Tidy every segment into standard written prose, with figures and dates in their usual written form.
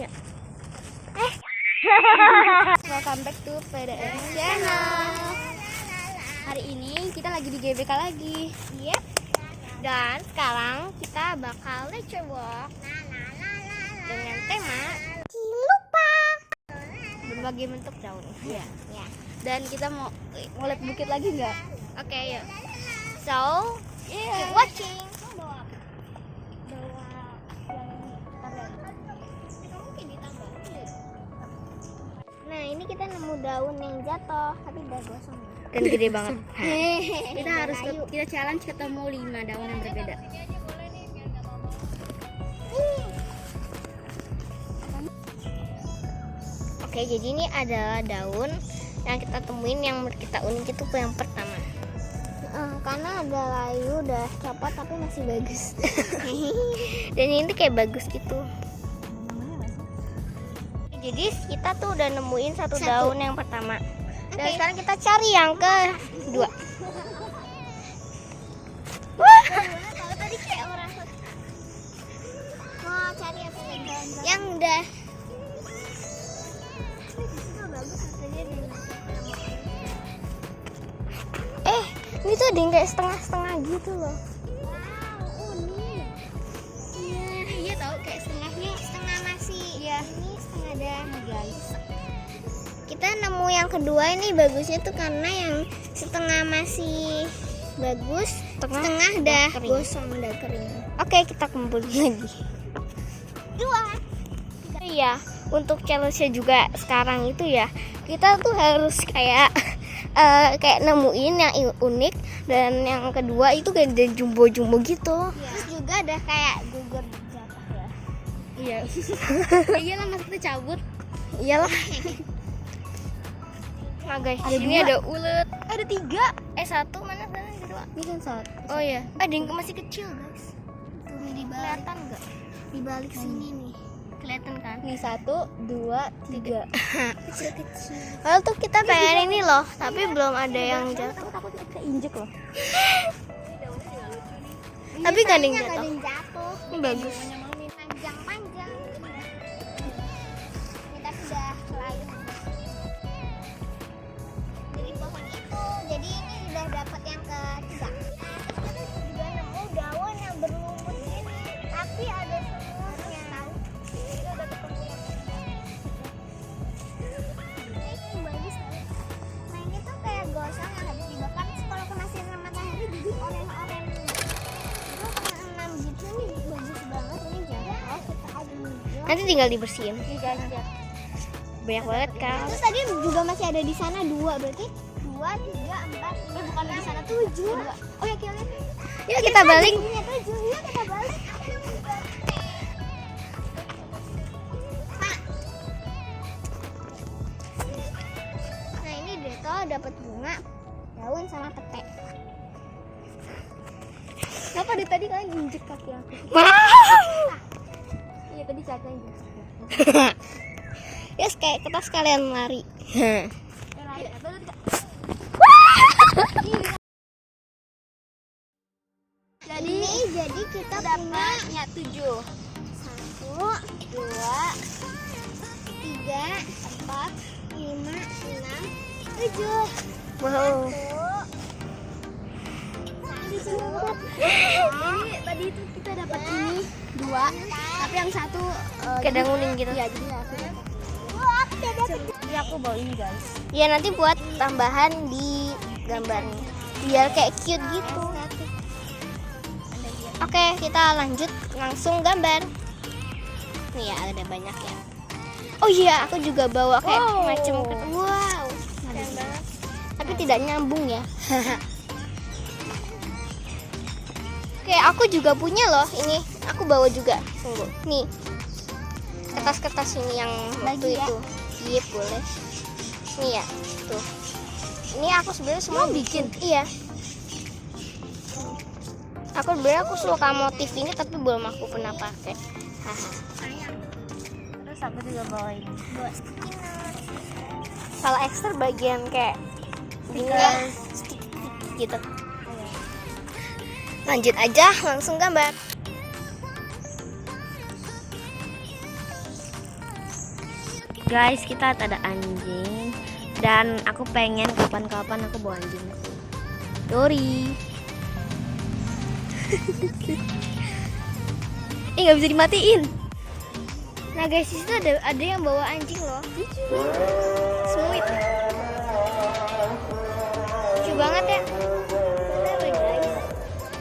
Ya. Welcome back to PDM Channel. Hari ini kita lagi di GBK lagi. Yep. Dan sekarang kita bakal nature walk dengan tema lupa berbagai bentuk daun. Iya. Ya. Dan kita mau lihat bukit lagi nggak? Oke, yuk. So, keep watching. Nah, ini kita nemu daun yang jatuh tapi udah gosong dan gede banget. Kita challenge ketemu 5 daun yang berbeda. Oke, jadi ini adalah daun yang kita temuin yang menurut kita unik itu yang pertama. Karena ada layu udah copot tapi masih bagus. Dan ini tuh kayak bagus gitu. Jadi kita tuh udah nemuin satu daun yang pertama. Dan sekarang kita cari yang kedua. Wah. Kalau tadi kayak orang mau cari apa yang udah. Ini tuh ada yang kayak setengah-setengah gitu loh. Wow, unik. Iya tahu kayak setengah masih. Iya. Ini setengah dah, guys. Kita nemu yang kedua ini bagusnya tuh karena yang setengah masih bagus, setengah dah gosong, udah kering. Oke, kita kumpulin lagi. 2. Iya, untuk challenge-nya juga sekarang itu ya, kita tuh harus kayak nemuin yang unik, dan yang kedua itu kayak ada jumbo-jumbo gitu. Ya. Terus juga ada kayak gugur jatuh ya. Iya. Iyalah, masa kita cabut. Iyalah. Nah guys, ada ini ada ulet. Ada 3. 1 mana sana? 2. Ini kan 1. Oh iya. Ada yang masih kecil guys. Tuh di balik. Kelihatan nggak? Di balik sini nih. Kelihatan kan? Nih 1, 2, 3. Kecil-kecil. Lalu tuh kita pengen ini loh, tapi belum ada yang jatuh. Takut kita injek loh. Tapi gak ada yang jatuh. Ini bagus. Panjang-panjang. Kita sudah layu. Dari pohon itu. Jadi ini sudah dapat yang ketiga. Kita juga nemu daun yang berlumut gini, tapi ada semutnya. Gosong yang habis dibakar, kalau kena sinar matahari jadi oranye-oranye. Itu kena 6 gitu nih, bagus banget ini jatuh. Kita aduk. Nanti tinggal dibersihin. Banyak banget kan. Terus tadi juga masih ada di sana 2, berarti 2, 3, 4. Ini bukan di sana 7. Oh ya, kita lihat. Yuk kita balik. Iya 7. Yuk kita balik. Dapat bunga, daun sama petek. Kenapa dari tadi kalian injek kaki aku? Iya tadi Caca injek. Ya kayak kita sekalian lari. Jadi kita dapatnya 7. 1, 2, 3, 4, 5, 6, 7. Wow. Ini tadi itu kita dapat ini 2, tapi yang 1 kedangunin gitu. Iya, jadi aku. Jadi aku bawa ini guys. Ya nanti buat tambahan di gambarnya, biar kayak cute gitu. Oke, kita lanjut langsung gambar. Nih ya, ada banyak ya. Oh iya, aku juga bawa kayak macam wow. Tapi tidak nyambung ya. Oke, aku juga punya loh ini. Aku bawa juga. Tunggu. Nih. Kertas-kertas ini yang waktu itu. Iya, boleh. Nih ya. Tuh. Ini aku sebenarnya semua bikin. Iya. Aku suka motif ini tapi belum aku pernah pakai. Haha. Terus aku juga bawa ini. Bawa stiker. Kalau ekstra bagian kayak tinggal gitu. Lanjut aja, langsung gambar. Guys, kita ada anjing dan aku pengen kapan-kapan aku bawa anjing. Dori. Nggak bisa dimatiin. Nah guys, di situ ada yang bawa anjing loh. Sweet. Lucu banget ya. Guys,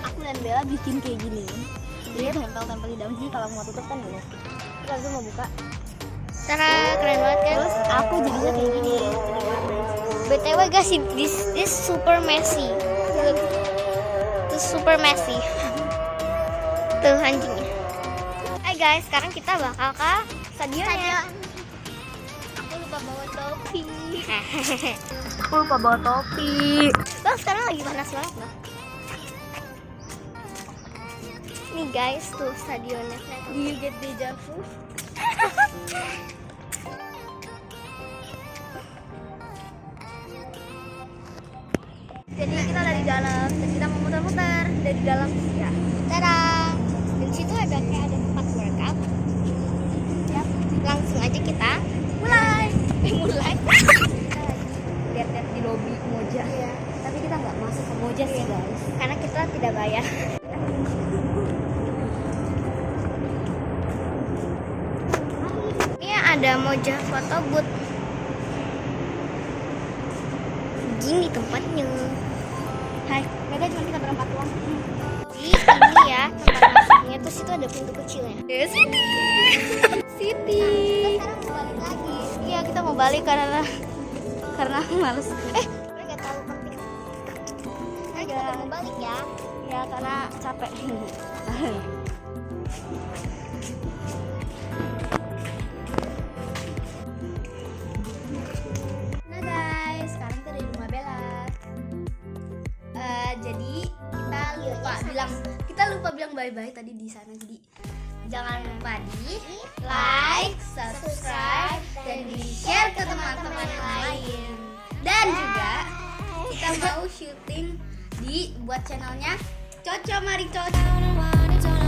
aku dan Bella bikin kayak gini. Dia tempel-tempel di dalam sini, kalau mau tutup kan gini. Terus aku mau buka. Tara, keren banget kan? Terus aku jadinya kayak gini. BTW guys, this super messy. This super messy. Tuh anjingnya. Hai guys, sekarang kita bakal ke stadionnya. Aku lupa bawa topi. Aku lupa bawa topi. Bang, sekarang lagi panas banget loh. Nih guys, tuh stadionnya. Do you get deja vu? Jadi kita dari dalam dan kita mau muter-muter dari dalam ya. Tada. Dan situ ada kayak ada tempat workout. Ya, langsung aja kita mulai. Mulai. Kita lagi lihat-lihat di lobi Moja. Iya. Tapi kita nggak masuk ke Moja sih guys, karena kita tidak bayar. Ini ada Moja foto booth. Gini tempatnya. Hai, mereka cuma kita berempat doang. Jadi ini ya tempat masuknya, terus itu ada pintu kecilnya. Siti. Siti. Kita sekarang mau balik lagi. Iya, kita mau balik karena males. Gue nggak terlalu penting. Nah, kita mau balik ya. Ya karena capek. Nah guys, sekarang kita di rumah Bella. Jadi kita lupa bilang bye-bye tadi di sana. Jadi jangan lupa di like, subscribe, dan di share ke teman-teman yang lain. Dan juga kita mau syuting buat channelnya Coco Mari Coco.